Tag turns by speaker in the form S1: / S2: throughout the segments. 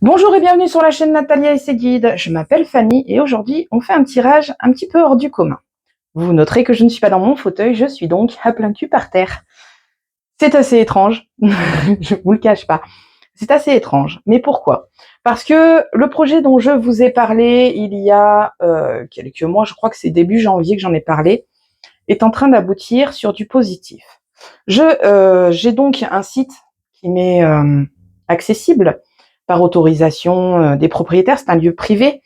S1: Bonjour et bienvenue sur la chaîne Natalia et ses guides. Je m'appelle Fanny et aujourd'hui on fait un tirage un petit peu hors du commun. Vous noterez que je ne suis pas dans mon fauteuil, je suis donc à plein cul par terre. C'est assez étrange, je vous le cache pas. C'est assez étrange, mais pourquoi? Parce que le projet dont je vous ai parlé il y a quelques mois, je crois que c'est début janvier que j'en ai parlé, est en train d'aboutir sur du positif. J'ai donc un site qui m'est accessible par autorisation des propriétaires, c'est un lieu privé,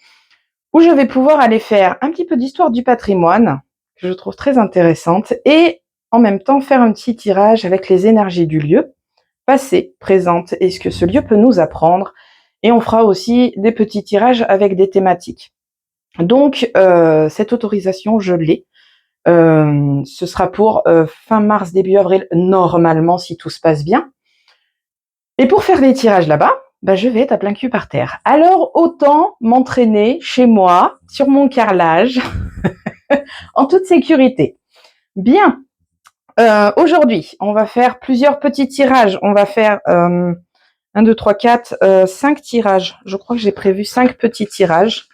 S1: où je vais pouvoir aller faire un petit peu d'histoire du patrimoine, que je trouve très intéressante, et en même temps faire un petit tirage avec les énergies du lieu, passé, présente, et ce que ce lieu peut nous apprendre, et on fera aussi des petits tirages avec des thématiques. Donc cette autorisation, je l'ai. Ce sera pour fin mars, début avril, normalement, si tout se passe bien. Et pour faire des tirages là-bas, je vais être à plein cul par terre. Alors, autant m'entraîner chez moi, sur mon carrelage, en toute sécurité. Bien, aujourd'hui, on va faire plusieurs petits tirages. On va faire 1, 2, 3, 4, 5 tirages. Je crois que j'ai prévu 5 petits tirages.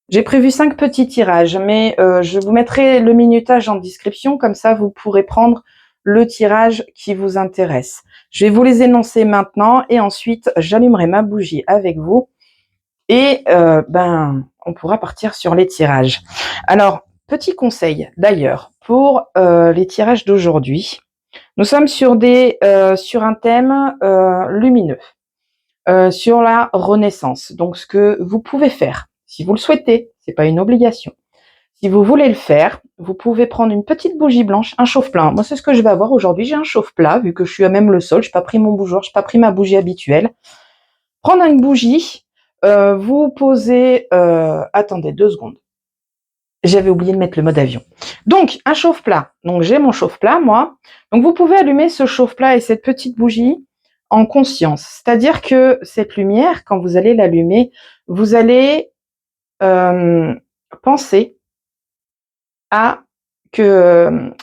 S1: J'ai prévu 5 petits tirages, mais je vous mettrai le minutage en description, comme ça vous pourrez prendre le tirage qui vous intéresse. Je vais vous les énoncer maintenant et ensuite j'allumerai ma bougie avec vous et on pourra partir sur les tirages. Alors, petit conseil d'ailleurs pour les tirages d'aujourd'hui. Nous sommes sur un thème lumineux, sur la renaissance. Donc, ce que vous pouvez faire, si vous le souhaitez, c'est pas une obligation. Si vous voulez le faire, vous pouvez prendre une petite bougie blanche, un chauffe-plat. Moi, c'est ce que je vais avoir aujourd'hui. J'ai un chauffe-plat, vu que je suis à même le sol. Je n'ai pas pris mon bougeoir, je n'ai pas pris ma bougie habituelle. Prendre une bougie, vous posez... attendez 2 secondes. J'avais oublié de mettre le mode avion. Donc, un chauffe-plat. Donc, j'ai mon chauffe-plat, moi. Donc, vous pouvez allumer ce chauffe-plat et cette petite bougie en conscience. C'est-à-dire que cette lumière, quand vous allez l'allumer, vous allez penser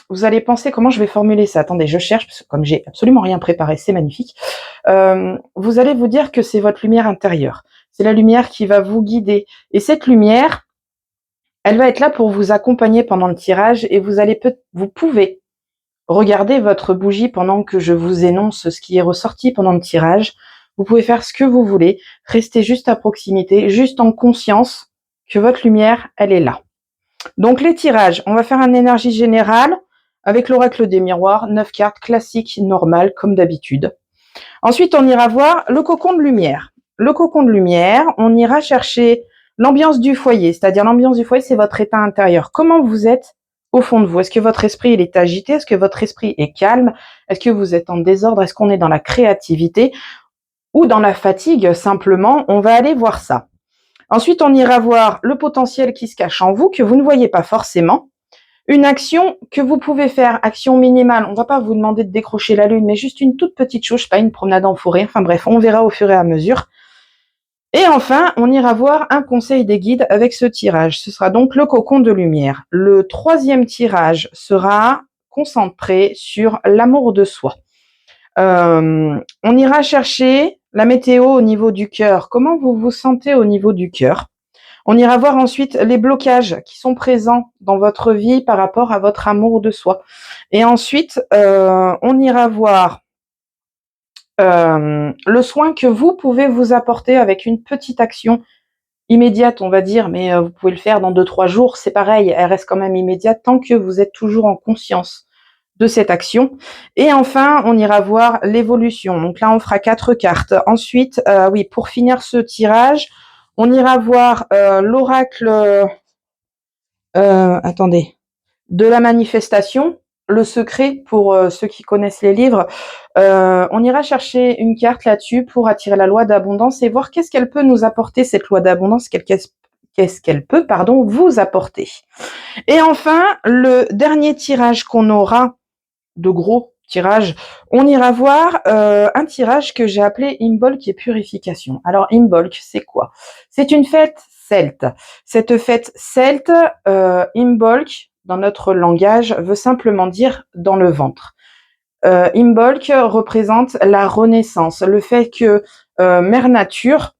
S1: vous allez penser, comment je vais formuler ça? Attendez, je cherche, parce que comme j'ai absolument rien préparé, c'est magnifique. Vous allez vous dire que c'est votre lumière intérieure. C'est la lumière qui va vous guider. Et cette lumière, elle va être là pour vous accompagner pendant le tirage et vous pouvez regarder votre bougie pendant que je vous énonce ce qui est ressorti pendant le tirage. Vous pouvez faire ce que vous voulez, rester juste à proximité, juste en conscience que votre lumière, elle est là. Donc les tirages, on va faire une énergie générale avec l'oracle des miroirs, 9 cartes classiques, normales, comme d'habitude. Ensuite, on ira voir le cocon de lumière. Le cocon de lumière, on ira chercher l'ambiance du foyer, c'est-à-dire l'ambiance du foyer, c'est votre état intérieur. Comment vous êtes au fond de vous? Est-ce que votre esprit il est agité? Est-ce que votre esprit est calme? Est-ce que vous êtes en désordre? Est-ce qu'on est dans la créativité ou dans la fatigue? Simplement, on va aller voir ça. Ensuite, on ira voir le potentiel qui se cache en vous, que vous ne voyez pas forcément. Une action que vous pouvez faire, action minimale. On ne va pas vous demander de décrocher la lune, mais juste une toute petite chose, pas une promenade en forêt. Enfin bref, on verra au fur et à mesure. Et enfin, on ira voir un conseil des guides avec ce tirage. Ce sera donc le cocon de lumière. Le 3e tirage sera concentré sur l'amour de soi. On ira chercher la météo au niveau du cœur. Comment vous vous sentez au niveau du cœur? On ira voir ensuite les blocages qui sont présents dans votre vie par rapport à votre amour de soi. Et ensuite, on ira voir le soin que vous pouvez vous apporter avec une petite action immédiate, on va dire, mais vous pouvez le faire dans 2-3 jours, c'est pareil, elle reste quand même immédiate tant que vous êtes toujours en conscience de cette action. Et enfin, on ira voir l'évolution. Donc là, on fera 4 cartes. Ensuite, oui, pour finir ce tirage, on ira voir l'oracle, attendez, de la manifestation, le secret pour ceux qui connaissent les livres. On ira chercher une carte là-dessus pour attirer la loi d'abondance et voir qu'est-ce qu'elle peut nous apporter, cette loi d'abondance, qu'est-ce qu'elle peut, vous apporter. Et enfin, le dernier tirage qu'on aura, de gros tirage, on ira voir un tirage que j'ai appelé Imbolc et purification. Alors Imbolc, c'est quoi? C'est une fête celte. Cette fête celte, Imbolc, dans notre langage, veut simplement dire dans le ventre. Imbolc représente la renaissance, le fait que Mère Nature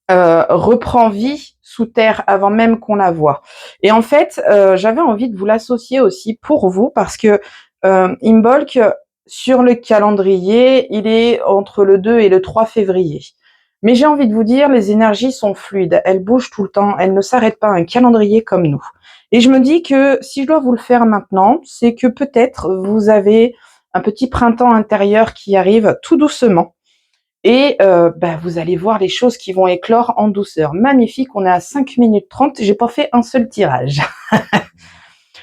S1: reprend vie sous terre avant même qu'on la voie. Et en fait, j'avais envie de vous l'associer aussi pour vous parce que Imbolc, sur le calendrier, il est entre le 2 et le 3 février. Mais j'ai envie de vous dire, les énergies sont fluides, elles bougent tout le temps, elles ne s'arrêtent pas à un calendrier comme nous. Et je me dis que si je dois vous le faire maintenant, c'est que peut-être vous avez un petit printemps intérieur qui arrive tout doucement. Et vous allez voir les choses qui vont éclore en douceur. Magnifique, on est à 5 minutes 30, j'ai pas fait un seul tirage.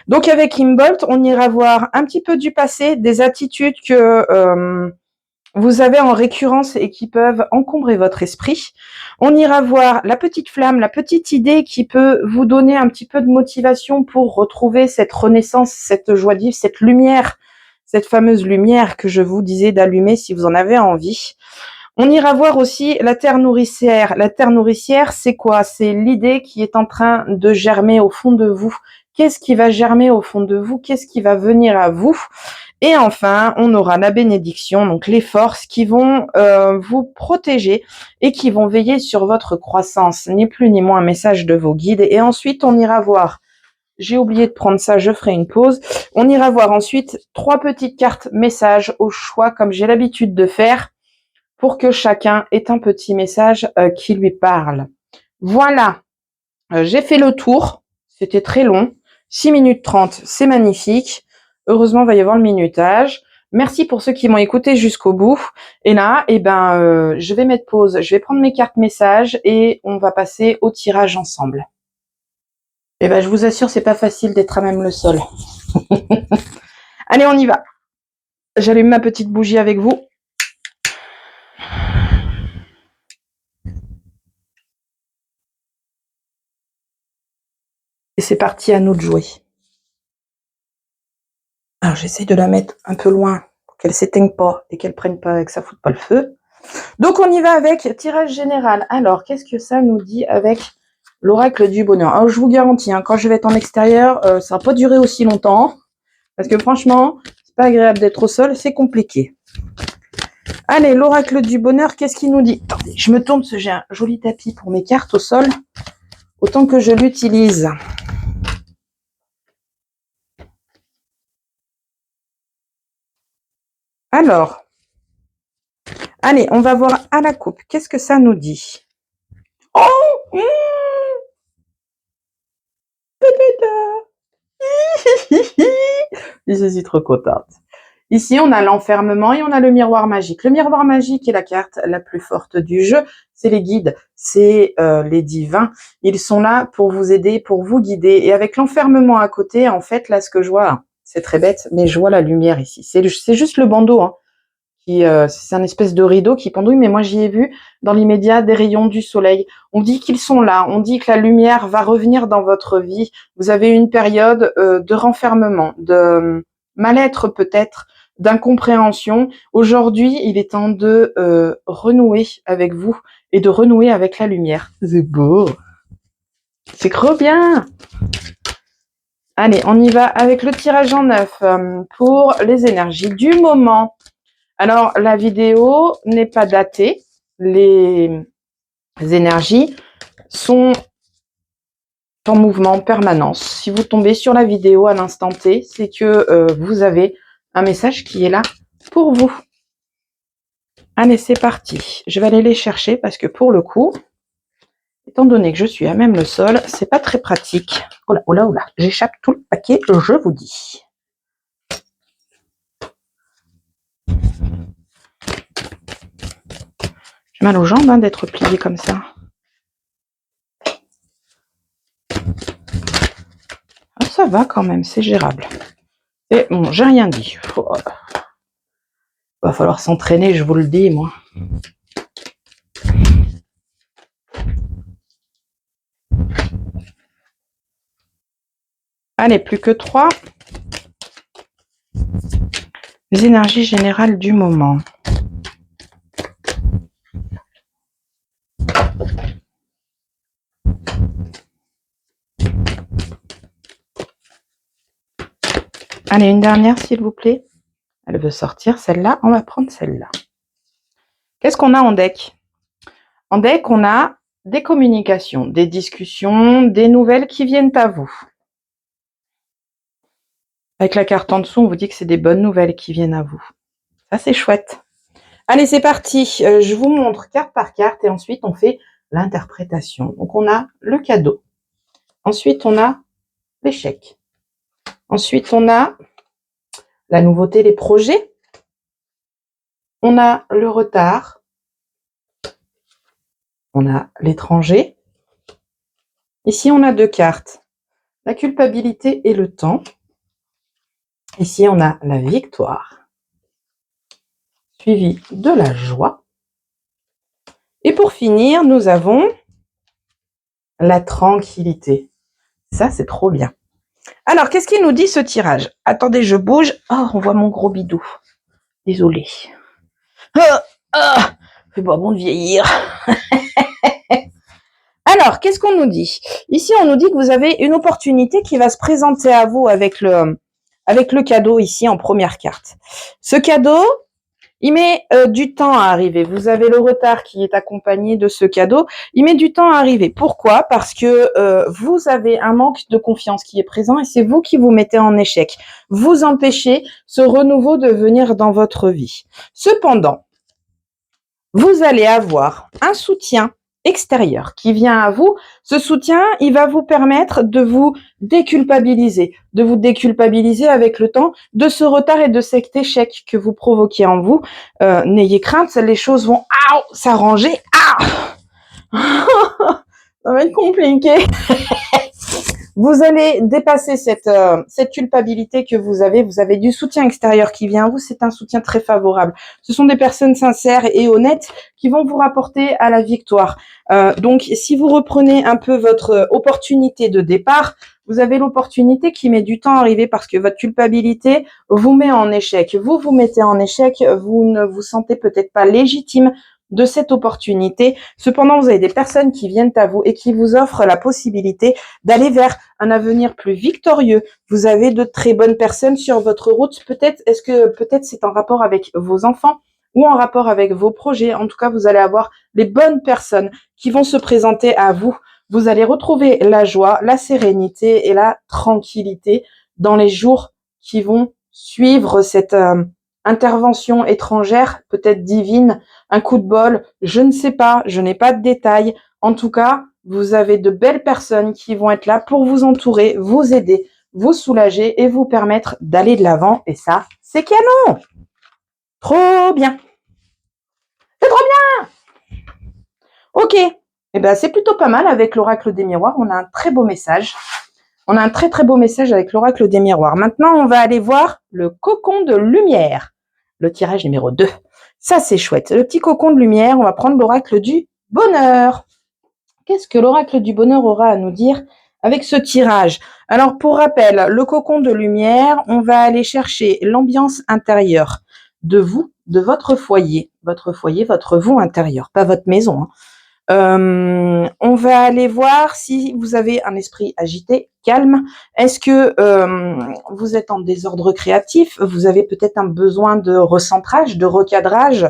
S1: Donc avec Imbolc, on ira voir un petit peu du passé, des attitudes que vous avez en récurrence et qui peuvent encombrer votre esprit. On ira voir la petite flamme, la petite idée qui peut vous donner un petit peu de motivation pour retrouver cette renaissance, cette joie de vivre, cette lumière, cette fameuse lumière que je vous disais d'allumer si vous en avez envie. On ira voir aussi la terre nourricière. La terre nourricière, c'est quoi? C'est l'idée qui est en train de germer au fond de vous. Qu'est-ce qui va germer au fond de vous? Qu'est-ce qui va venir à vous? Et enfin, on aura la bénédiction, donc les forces qui vont vous protéger et qui vont veiller sur votre croissance, ni plus ni moins un message de vos guides. Et ensuite, on ira voir, j'ai oublié de prendre ça, je ferai une pause. On ira voir ensuite 3 petites cartes messages au choix, comme j'ai l'habitude de faire, pour que chacun ait un petit message qui lui parle. Voilà, j'ai fait le tour, c'était très long, 6 minutes 30, c'est magnifique. Heureusement, il va y avoir le minutage. Merci pour ceux qui m'ont écouté jusqu'au bout. Et là, je vais mettre pause, je vais prendre mes cartes messages et on va passer au tirage ensemble. Je vous assure, c'est pas facile d'être à même le sol. Allez, on y va. J'allume ma petite bougie avec vous. Et c'est parti, à nous de jouer. Alors, j'essaie de la mettre un peu loin pour qu'elle s'éteigne pas et qu'elle prenne pas, que ça foute pas le feu. Donc, on y va avec tirage général. Alors, qu'est-ce que ça nous dit avec l'oracle du bonheur? Alors, je vous garantis, quand je vais être en extérieur, ça va pas durer aussi longtemps. Parce que franchement, c'est pas agréable d'être au sol, c'est compliqué. Allez, l'oracle du bonheur, qu'est-ce qu'il nous dit? Attendez, je me tourne parce que j'ai un joli tapis pour mes cartes au sol. Autant que je l'utilise. Alors, allez, on va voir à la coupe. Qu'est-ce que ça nous dit? Oh, je suis trop contente. Ici, on a l'enfermement et on a le miroir magique. Le miroir magique est la carte la plus forte du jeu. C'est les guides, c'est les divins. Ils sont là pour vous aider, pour vous guider. Et avec l'enfermement à côté, en fait, là, ce que je vois, c'est très bête, mais je vois la lumière ici. C'est juste le bandeau, c'est un espèce de rideau qui pendouille, mais moi j'y ai vu dans l'immédiat des rayons du soleil. On dit qu'ils sont là, on dit que la lumière va revenir dans votre vie. Vous avez une période de renfermement, de mal-être peut-être, d'incompréhension. Aujourd'hui, il est temps de renouer avec vous et de renouer avec la lumière. C'est beau. C'est trop bien. Allez, on y va avec le tirage en neuf pour les énergies du moment. Alors, la vidéo n'est pas datée. Les énergies sont en mouvement en permanence. Si vous tombez sur la vidéo à l'instant T, c'est que vous avez un message qui est là pour vous. Allez, c'est parti. Je vais aller les chercher parce que pour le coup, étant donné que je suis à même le sol, c'est pas très pratique. Oh là, oh là, oh là. J'échappe tout le paquet, je vous dis. J'ai mal aux jambes d'être plié comme ça. Ah, ça va quand même, c'est gérable. Et bon, j'ai rien dit. Va falloir s'entraîner, je vous le dis, moi. Allez, plus que 3. Les énergies générales du moment. Allez, une dernière, s'il vous plaît. Elle veut sortir, celle-là. On va prendre celle-là. Qu'est-ce qu'on a en deck? En deck, on a des communications, des discussions, des nouvelles qui viennent à vous. Avec la carte en dessous, on vous dit que c'est des bonnes nouvelles qui viennent à vous. Ça, c'est chouette. Allez, c'est parti. Je vous montre carte par carte et ensuite, on fait l'interprétation. Donc, on a le cadeau. Ensuite, on a l'échec. Ensuite, on a la nouveauté, les projets. On a le retard. On a l'étranger. Ici, on a 2 cartes. La culpabilité et le temps. Ici, on a la victoire. Suivi de la joie. Et pour finir, nous avons la tranquillité. Ça, c'est trop bien. Alors, qu'est-ce qu'il nous dit ce tirage? Attendez, je bouge. Oh, on voit mon gros bidou. Désolée. C'est pas bon de vieillir. Alors, qu'est-ce qu'on nous dit? Ici, on nous dit que vous avez une opportunité qui va se présenter à vous avec le cadeau ici en première carte. Ce cadeau, il met du temps à arriver. Vous avez le retard qui est accompagné de ce cadeau. Il met du temps à arriver. Pourquoi? Parce que vous avez un manque de confiance qui est présent et c'est vous qui vous mettez en échec. Vous empêchez ce renouveau de venir dans votre vie. Cependant, vous allez avoir un soutien extérieur qui vient à vous. Ce soutien, il va vous permettre de vous déculpabiliser avec le temps de ce retard et de cet échec que vous provoquez en vous. N'ayez crainte, les choses vont s'arranger. Ça va être compliqué. Vous allez dépasser cette culpabilité que vous avez. Vous avez du soutien extérieur qui vient à vous. C'est un soutien très favorable. Ce sont des personnes sincères et honnêtes qui vont vous rapporter à la victoire. Donc, si vous reprenez un peu votre opportunité de départ, vous avez l'opportunité qui met du temps à arriver parce que votre culpabilité vous met en échec. Vous vous mettez en échec. Vous ne vous sentez peut-être pas légitime de cette opportunité. Cependant, vous avez des personnes qui viennent à vous et qui vous offrent la possibilité d'aller vers un avenir plus victorieux. Vous avez de très bonnes personnes sur votre route. Peut-être c'est en rapport avec vos enfants ou en rapport avec vos projets. En tout cas, vous allez avoir les bonnes personnes qui vont se présenter à vous. Vous allez retrouver la joie, la sérénité et la tranquillité dans les jours qui vont suivre cette intervention étrangère, peut-être divine, un coup de bol, je ne sais pas, je n'ai pas de détails. En tout cas, vous avez de belles personnes qui vont être là pour vous entourer, vous aider, vous soulager et vous permettre d'aller de l'avant. Et ça, c'est canon! Trop bien! C'est trop bien! Ok, eh ben, c'est plutôt pas mal avec l'oracle des miroirs. On a un très beau message. On a un très très beau message avec l'oracle des miroirs. Maintenant, on va aller voir le cocon de lumière. Le tirage numéro 2. Ça, c'est chouette. Le petit cocon de lumière, on va prendre l'oracle du bonheur. Qu'est-ce que l'oracle du bonheur aura à nous dire avec ce tirage? Alors, pour rappel, le cocon de lumière, on va aller chercher l'ambiance intérieure de vous, de votre foyer, votre vous intérieur, pas votre maison, hein. On va aller voir si vous avez un esprit agité, calme. Est-ce que vous êtes en désordre créatif? Vous avez peut-être un besoin de recentrage, de recadrage,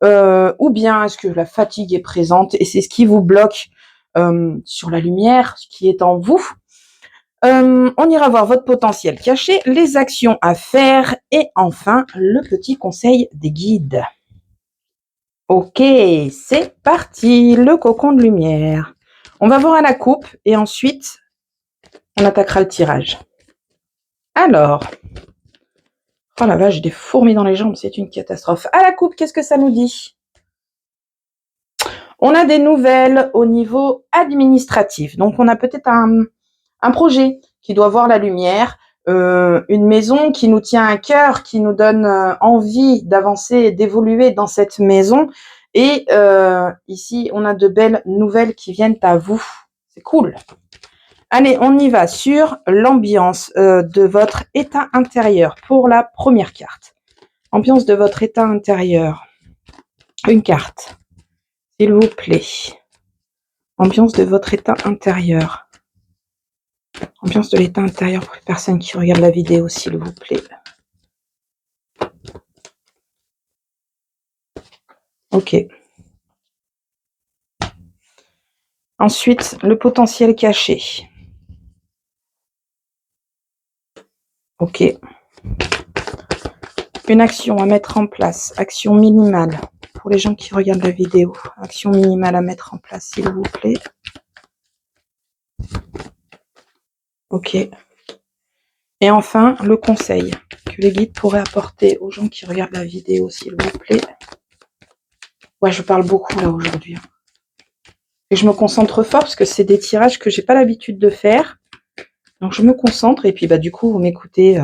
S1: ou bien est-ce que la fatigue est présente et c'est ce qui vous bloque sur la lumière, ce qui est en vous? On ira voir votre potentiel caché, les actions à faire et enfin le petit conseil des guides. Ok, c'est parti, le cocon de lumière. On va voir à la coupe et ensuite, on attaquera le tirage. Alors, oh la vache, j'ai des fourmis dans les jambes, c'est une catastrophe. À la coupe, qu'est-ce que ça nous dit? On a des nouvelles au niveau administratif. Donc, on a peut-être un projet qui doit voir la lumière, une maison qui nous tient à cœur, qui nous donne envie d'avancer et d'évoluer dans cette maison. Et ici, on a de belles nouvelles qui viennent à vous. C'est cool. Allez, on y va sur l'ambiance de votre état intérieur pour la première carte. Ambiance de votre état intérieur. Une carte, s'il vous plaît. Ambiance de votre état intérieur. Ambiance de l'état intérieur pour les personnes qui regardent la vidéo, s'il vous plaît. Ok. Ensuite, le potentiel caché. Ok. Une action à mettre en place. Action minimale. Pour les gens qui regardent la vidéo. Action minimale à mettre en place, s'il vous plaît. Ok. Et enfin, le conseil que les guides pourraient apporter aux gens qui regardent la vidéo, s'il vous plaît. Ouais, je parle beaucoup là aujourd'hui. Et je me concentre fort parce que c'est des tirages que j'ai pas l'habitude de faire. Donc je me concentre et puis bah du coup vous m'écoutez.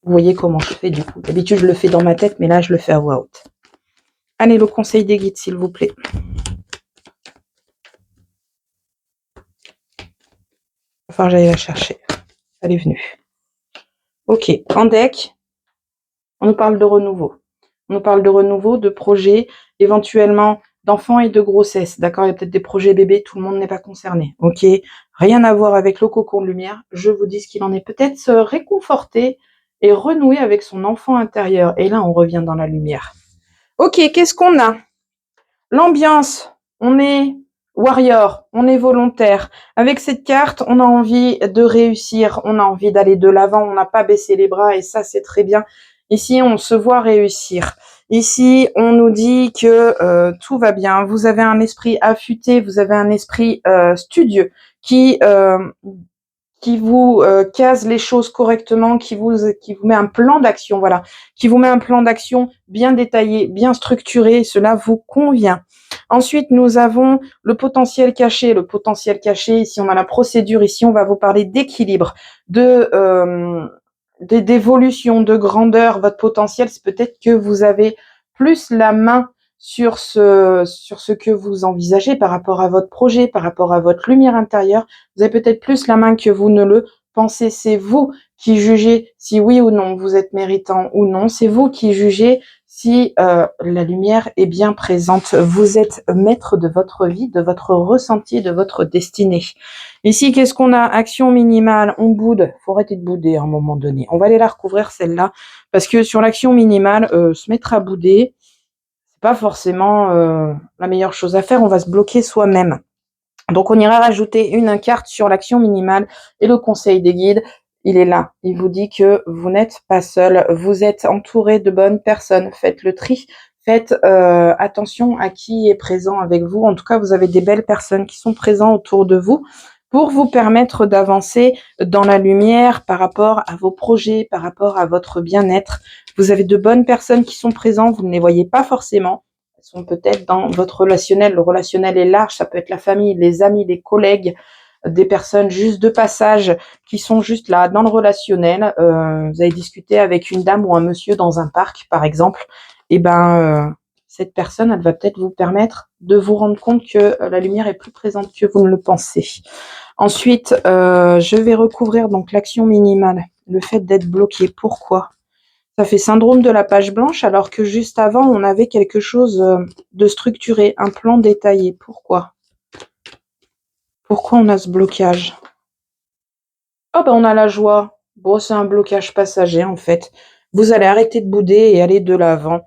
S1: Vous voyez comment je fais du coup. D'habitude je le fais dans ma tête, mais là je le fais à voix haute. Allez, le conseil des guides, s'il vous plaît. Enfin, j'allais la chercher. Elle est venue. Ok, en deck, on nous parle de renouveau. On nous parle de renouveau, de projets, éventuellement d'enfants et de grossesse. D'accord, il y a peut-être des projets bébés, tout le monde n'est pas concerné. Ok, rien à voir avec le cocon de lumière. Je vous dis ce qu'il en est. Peut-être se réconforter et renouer avec son enfant intérieur. Et là, on revient dans la lumière. Ok, qu'est-ce qu'on a? L'ambiance, on est warrior, on est volontaire. Avec cette carte, on a envie de réussir, on a envie d'aller de l'avant, on n'a pas baissé les bras et ça, c'est très bien. Ici, on se voit réussir. Ici, on nous dit que tout va bien. Vous avez un esprit affûté, vous avez un esprit studieux qui vous case les choses correctement, qui vous met un plan d'action, voilà, qui vous met un plan d'action bien détaillé, bien structuré, cela vous convient. Ensuite, nous avons le potentiel caché. Le potentiel caché, ici on a la procédure, ici on va vous parler d'équilibre, d'évolution, de grandeur. Votre potentiel, c'est peut-être que vous avez plus la main sur ce que vous envisagez par rapport à votre projet, par rapport à votre lumière intérieure. Vous avez peut-être plus la main que vous ne le pensez. C'est vous qui jugez si oui ou non vous êtes méritant ou non. C'est vous qui jugez si la lumière est bien présente. Vous êtes maître de votre vie, de votre ressenti, de votre destinée. Ici, qu'est-ce qu'on a? Action minimale, on boude. Faut arrêter de bouder à un moment donné. On va aller la recouvrir celle-là, parce que sur l'action minimale, se mettre à bouder, c'est pas forcément la meilleure chose à faire. On va se bloquer soi-même. Donc, on ira rajouter une carte sur l'action minimale et le conseil des guides. Il est là. Il vous dit que vous n'êtes pas seul. Vous êtes entouré de bonnes personnes. Faites le tri. Faites attention à qui est présent avec vous. En tout cas, vous avez des belles personnes qui sont présentes autour de vous pour vous permettre d'avancer dans la lumière par rapport à vos projets, par rapport à votre bien-être. Vous avez de bonnes personnes qui sont présentes. Vous ne les voyez pas forcément. Elles sont peut-être dans votre relationnel. Le relationnel est large. Ça peut être la famille, les amis, les collègues, des personnes juste de passage qui sont juste là dans le relationnel. Vous avez discuté avec une dame ou un monsieur dans un parc, par exemple. Et cette personne, elle va peut-être vous permettre de vous rendre compte que la lumière est plus présente que vous ne le pensez. Ensuite, je vais recouvrir donc l'action minimale, le fait d'être bloqué. Pourquoi? Ça fait syndrome de la page blanche, alors que juste avant, on avait quelque chose de structuré, un plan détaillé. Pourquoi? Pourquoi on a ce blocage? Oh on a la joie. Bon, c'est un blocage passager en fait. Vous allez arrêter de bouder et aller de l'avant.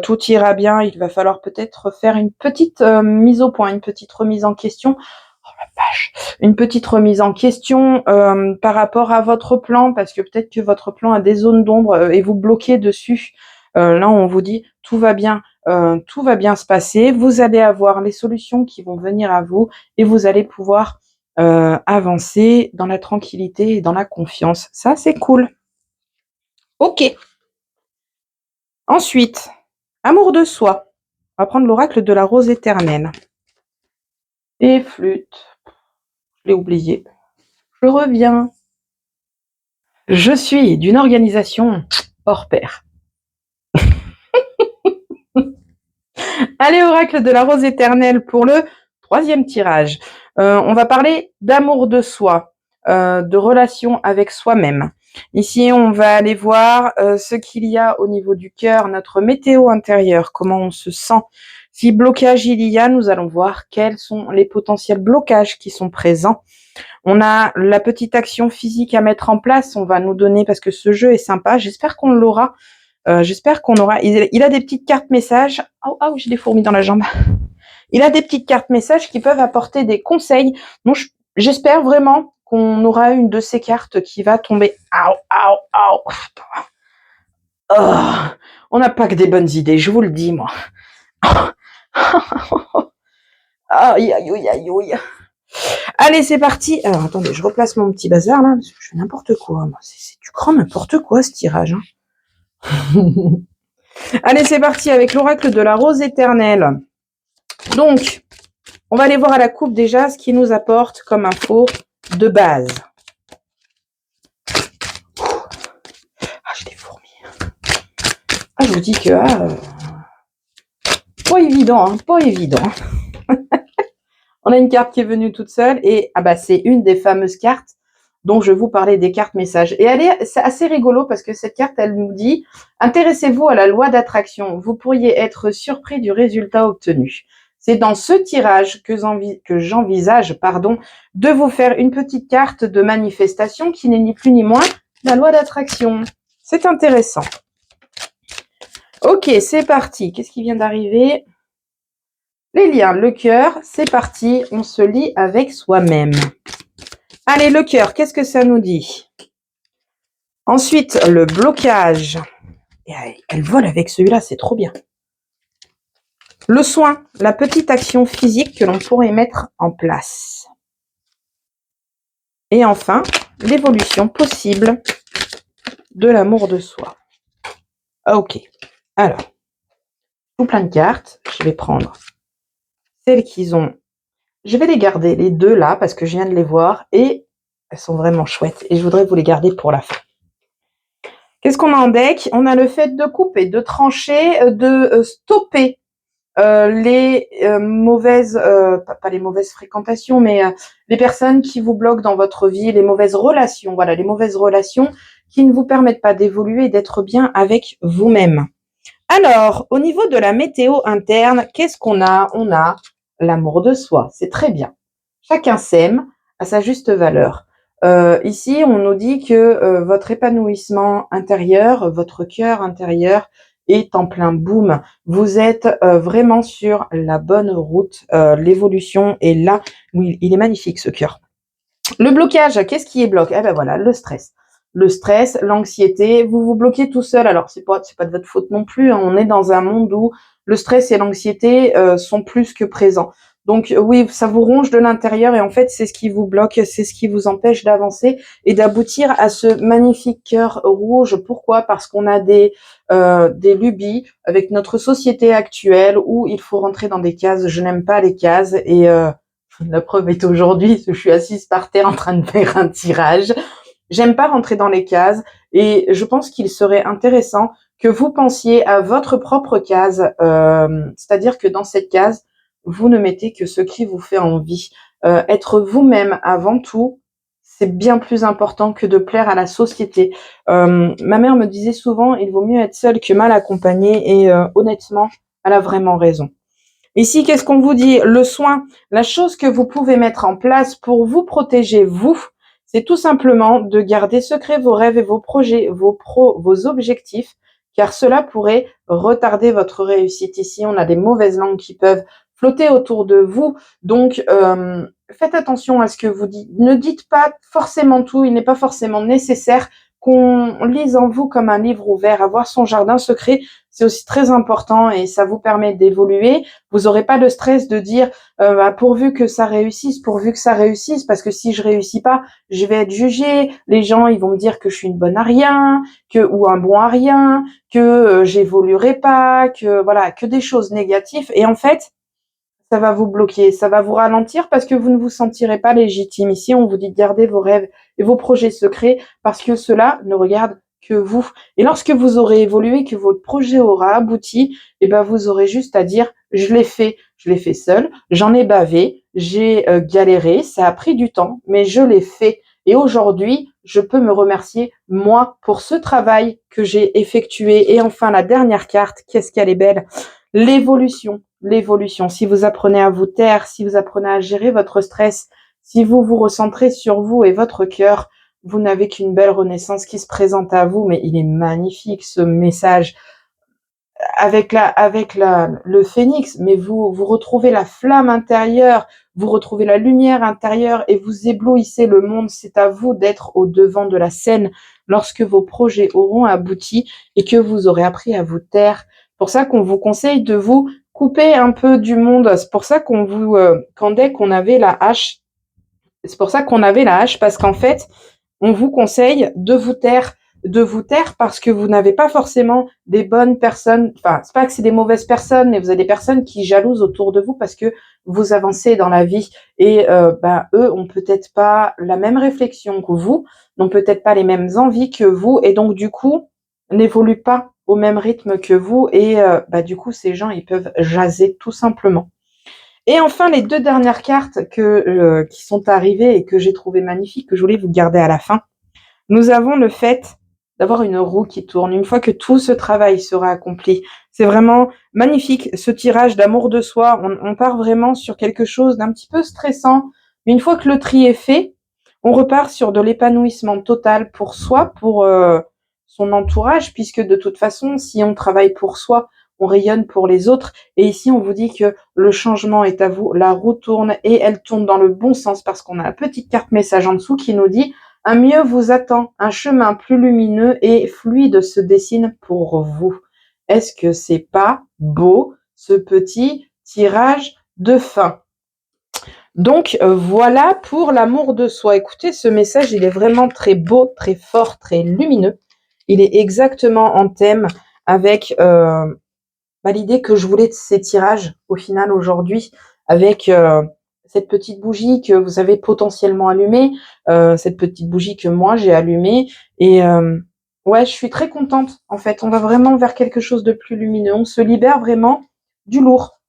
S1: Tout ira bien. Il va falloir peut-être faire une petite mise au point, une petite remise en question. Oh la vache. Une petite remise en question par rapport à votre plan, parce que peut-être que votre plan a des zones d'ombre et vous bloquez dessus. Là, on vous dit tout va bien se passer. Vous allez avoir les solutions qui vont venir à vous et vous allez pouvoir avancer dans la tranquillité et dans la confiance. Ça, c'est cool. Ok. Ensuite, amour de soi. On va prendre l'oracle de la rose éternelle. Et flûte. Je l'ai oublié. Je reviens. Je suis d'une organisation hors pair. Allez, oracle de la rose éternelle pour le 3e tirage. On va parler d'amour de soi, de relation avec soi-même. Ici, on va aller voir ce qu'il y a au niveau du cœur, notre météo intérieur, comment on se sent. Si blocage il y a, nous allons voir quels sont les potentiels blocages qui sont présents. On a la petite action physique à mettre en place. On va nous donner, parce que ce jeu est sympa, j'espère qu'on l'aura. J'espère qu'on aura... Il a des petites cartes messages. Oh, j'ai des fourmis dans la jambe. Il a des petites cartes messages qui peuvent apporter des conseils. Donc, j'espère vraiment qu'on aura une de ces cartes qui va tomber. Oh, on n'a pas que des bonnes idées, je vous le dis, moi. Aïe, aïe, aïe, aïe, aïe. Allez, c'est parti. Alors, attendez, je replace mon petit bazar, là, parce que je fais n'importe quoi. C'est du grand n'importe quoi, ce tirage. Allez, c'est parti avec l'oracle de la rose éternelle. Donc, on va aller voir à la coupe déjà ce qui nous apporte comme info de base. J'ai des fourmis. Je vous dis que pas évident, hein, pas évident. On a une carte qui est venue toute seule et c'est une des fameuses cartes dont je vous parlais, des cartes messages. Et c'est assez rigolo parce que cette carte, elle nous dit « Intéressez-vous à la loi d'attraction. Vous pourriez être surpris du résultat obtenu. » C'est dans ce tirage que j'envisage de vous faire une petite carte de manifestation qui n'est ni plus ni moins la loi d'attraction. C'est intéressant. Ok, c'est parti. Qu'est-ce qui vient d'arriver? Les liens, le cœur, c'est parti. On se lie avec soi-même. Allez, le cœur, qu'est-ce que ça nous dit? Ensuite, le blocage. Et elle vole avec celui-là, c'est trop bien. Le soin, la petite action physique que l'on pourrait mettre en place. Et enfin, l'évolution possible de l'amour de soi. Ok, alors, tout plein de cartes. Je vais prendre celles qu'ils ont. Je vais les garder, les deux là, parce que je viens de les voir. Et elles sont vraiment chouettes. Et je voudrais vous les garder pour la fin. Qu'est-ce qu'on a en deck? On a le fait de couper, de trancher, de stopper les mauvaises, pas les mauvaises fréquentations, mais les personnes qui vous bloquent dans votre vie, les mauvaises relations, voilà, les mauvaises relations qui ne vous permettent pas d'évoluer et d'être bien avec vous-même. Alors, au niveau de la météo interne, qu'est-ce qu'on a? On a l'amour de soi, c'est très bien. Chacun s'aime à sa juste valeur. Ici, on nous dit que votre épanouissement intérieur, votre cœur intérieur est en plein boom. Vous êtes vraiment sur la bonne route. L'évolution est là. Oui, il est magnifique ce cœur. Le blocage, qu'est-ce qui est bloqué? Eh ben voilà, le stress. Le stress, l'anxiété, vous vous bloquez tout seul. Alors, c'est pas de votre faute non plus. Hein. On est dans un monde où le stress et l'anxiété sont plus que présents. Donc oui, ça vous ronge de l'intérieur et en fait, c'est ce qui vous bloque, c'est ce qui vous empêche d'avancer et d'aboutir à ce magnifique cœur rouge. Pourquoi? Parce qu'on a des lubies avec notre société actuelle où il faut rentrer dans des cases. Je n'aime pas les cases et la preuve est aujourd'hui, je suis assise par terre en train de faire un tirage. J'aime pas rentrer dans les cases et je pense qu'il serait intéressant que vous pensiez à votre propre case, c'est-à-dire que dans cette case, vous ne mettez que ce qui vous fait envie. Être vous-même avant tout, c'est bien plus important que de plaire à la société. Ma mère me disait souvent, il vaut mieux être seul que mal accompagné et honnêtement, elle a vraiment raison. Ici, qu'est-ce qu'on vous dit? Le soin, la chose que vous pouvez mettre en place pour vous protéger, vous, c'est tout simplement de garder secret vos rêves et vos projets, vos objectifs, car cela pourrait retarder votre réussite. Ici, on a des mauvaises langues qui peuvent flotter autour de vous. Donc, faites attention à ce que vous dites. Ne dites pas forcément tout. Il n'est pas forcément nécessaire qu'on lise en vous comme un livre ouvert. Avoir son jardin secret, c'est aussi très important et ça vous permet d'évoluer. Vous n'aurez pas de stress de dire pourvu que ça réussisse, parce que si je réussis pas, je vais être jugée. Les gens, ils vont me dire que je suis une bonne à rien, ou un bon à rien, que j'évoluerai pas, que des choses négatives. Et en fait, ça va vous bloquer, ça va vous ralentir parce que vous ne vous sentirez pas légitime. Ici, on vous dit de garder vos rêves et vos projets secrets parce que cela ne regarde que vous. Et lorsque vous aurez évolué, que votre projet aura abouti, vous aurez juste à dire « je l'ai fait seul, j'en ai bavé, j'ai galéré, ça a pris du temps, mais je l'ai fait. Et aujourd'hui, je peux me remercier, moi, pour ce travail que j'ai effectué. » Et enfin, la dernière carte, qu'est-ce qu'elle est belle? L'évolution. Si vous apprenez à vous taire, si vous apprenez à gérer votre stress, si vous vous recentrez sur vous et votre cœur, vous n'avez qu'une belle renaissance qui se présente à vous, mais il est magnifique ce message. le phénix, mais vous retrouvez la flamme intérieure, vous retrouvez la lumière intérieure et vous éblouissez le monde. C'est à vous d'être au devant de la scène lorsque vos projets auront abouti et que vous aurez appris à vous taire. C'est pour ça qu'on vous conseille de vous couper un peu du monde. C'est pour ça qu'on vous, dès qu'on avait la hache, c'est pour ça qu'on avait la hache, parce qu'en fait, on vous conseille de vous taire parce que vous n'avez pas forcément des bonnes personnes. Enfin, c'est pas que c'est des mauvaises personnes, mais vous avez des personnes qui jalousent autour de vous parce que vous avancez dans la vie et eux ont peut-être pas la même réflexion que vous, n'ont peut-être pas les mêmes envies que vous et donc du coup n'évoluent pas au même rythme que vous et du coup ces gens ils peuvent jaser tout simplement. Et enfin, les 2 dernières cartes qui sont arrivées et que j'ai trouvées magnifiques, que je voulais vous garder à la fin. Nous avons le fait d'avoir une roue qui tourne. Une fois que tout ce travail sera accompli, c'est vraiment magnifique, ce tirage d'amour de soi. On part vraiment sur quelque chose d'un petit peu stressant. Mais une fois que le tri est fait, on repart sur de l'épanouissement total pour soi, pour son entourage, puisque de toute façon, si on travaille pour soi, on rayonne pour les autres. Et ici, on vous dit que le changement est à vous. La roue tourne et elle tourne dans le bon sens parce qu'on a la petite carte message en dessous qui nous dit « Un mieux vous attend, un chemin plus lumineux et fluide se dessine pour vous. » Est-ce que c'est pas beau, ce petit tirage de fin? Donc, voilà pour l'amour de soi. Écoutez, ce message, il est vraiment très beau, très fort, très lumineux. Il est exactement en thème avec l'idée que je voulais de ces tirages au final aujourd'hui avec cette petite bougie que vous avez potentiellement allumée, cette petite bougie que moi j'ai allumée et ouais, je suis très contente en fait. On va vraiment vers quelque chose de plus lumineux. On se libère vraiment du lourd.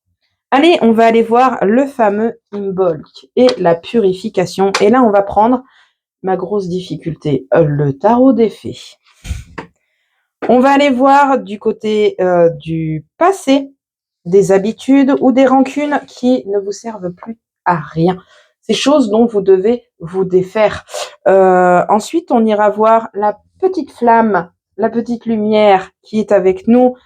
S1: Allez, on va aller voir le fameux Imbolc et la purification. Et là, on va prendre ma grosse difficulté, le tarot des fées. On va aller voir du côté du passé, des habitudes ou des rancunes qui ne vous servent plus à rien. Ces choses dont vous devez vous défaire. Ensuite, on ira voir la petite flamme, la petite lumière qui est avec nous,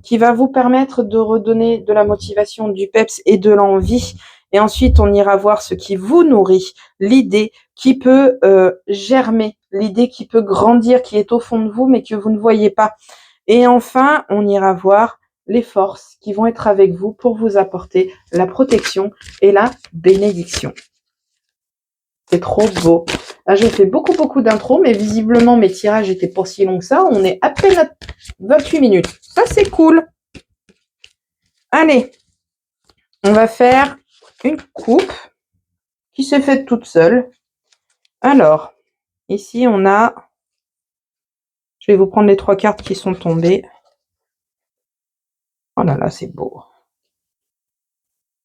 S1: qui va vous permettre de redonner de la motivation, du peps et de l'envie. Et ensuite, on ira voir ce qui vous nourrit, l'idée qui peut germer, l'idée qui peut grandir, qui est au fond de vous, mais que vous ne voyez pas. Et enfin, on ira voir les forces qui vont être avec vous pour vous apporter la protection et la bénédiction. C'est trop beau. Là, j'ai fait beaucoup d'intros, mais visiblement, mes tirages étaient pas si longs que ça. On est à peine à 28 minutes. Ça, c'est cool. Allez, on va faire une coupe qui s'est faite toute seule. Alors, ici, on a... Je vais vous prendre les 3 cartes qui sont tombées. Oh là là, c'est beau.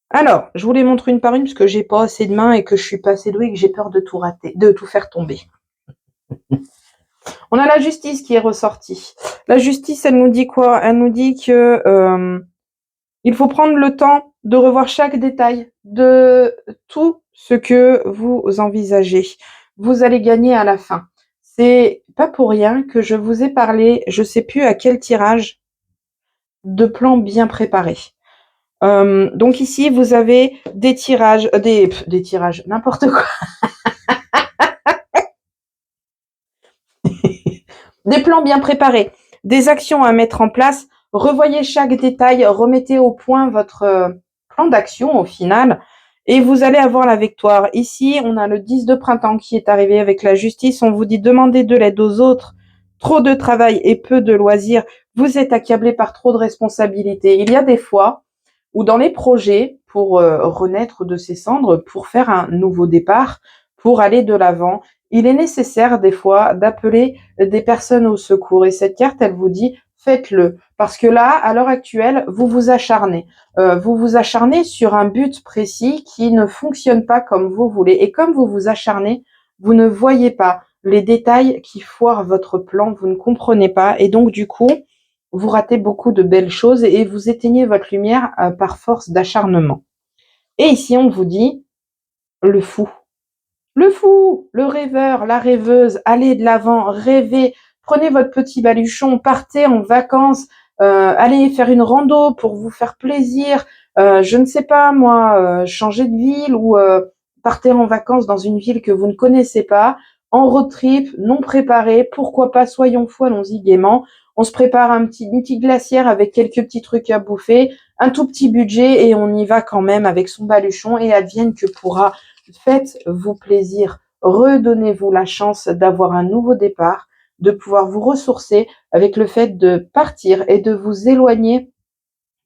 S1: Alors, je vous les montre une par une parce que j'ai pas assez de mains et que je suis pas assez douée et que j'ai peur de tout rater, de tout faire tomber. On a la justice qui est ressortie. La justice, elle nous dit quoi? Elle nous dit que il faut prendre le temps de revoir chaque détail de tout ce que vous envisagez. Vous allez gagner à la fin. C'est pas pour rien que je vous ai parlé, je sais plus à quel tirage, de plans bien préparés. Donc ici, vous avez des tirages, des tirages, n'importe quoi. Des plans bien préparés, des actions à mettre en place. Revoyez chaque détail, remettez au point votre plan d'action au final et vous allez avoir la victoire. Ici, on a le 10 de printemps qui est arrivé avec la justice. On vous dit demandez de l'aide aux autres. Trop de travail et peu de loisirs. Vous êtes accablé par trop de responsabilités. Il y a des fois où dans les projets, pour renaître de ses cendres, pour faire un nouveau départ, pour aller de l'avant, il est nécessaire des fois d'appeler des personnes au secours. Et cette carte, elle vous dit, faites-le. Parce que là, à l'heure actuelle, vous vous acharnez. Vous vous acharnez sur un but précis qui ne fonctionne pas comme vous voulez. Et comme vous vous acharnez, vous ne voyez pas les détails qui foirent votre plan, vous ne comprenez pas. Et donc, du coup, vous ratez beaucoup de belles choses et vous éteignez votre lumière par force d'acharnement. Et ici, on vous dit le fou. Le fou, le rêveur, la rêveuse, allez de l'avant, rêvez, prenez votre petit baluchon, partez en vacances, aller faire une rando pour vous faire plaisir, je ne sais pas moi, changer de ville ou partir en vacances dans une ville que vous ne connaissez pas, en road trip, non préparé, pourquoi pas, soyons fous, allons-y gaiement. On se prépare une petite glacière avec quelques petits trucs à bouffer, un tout petit budget et on y va quand même avec son baluchon et advienne que pourra. Faites-vous plaisir, redonnez-vous la chance d'avoir un nouveau départ, de pouvoir vous ressourcer avec le fait de partir et de vous éloigner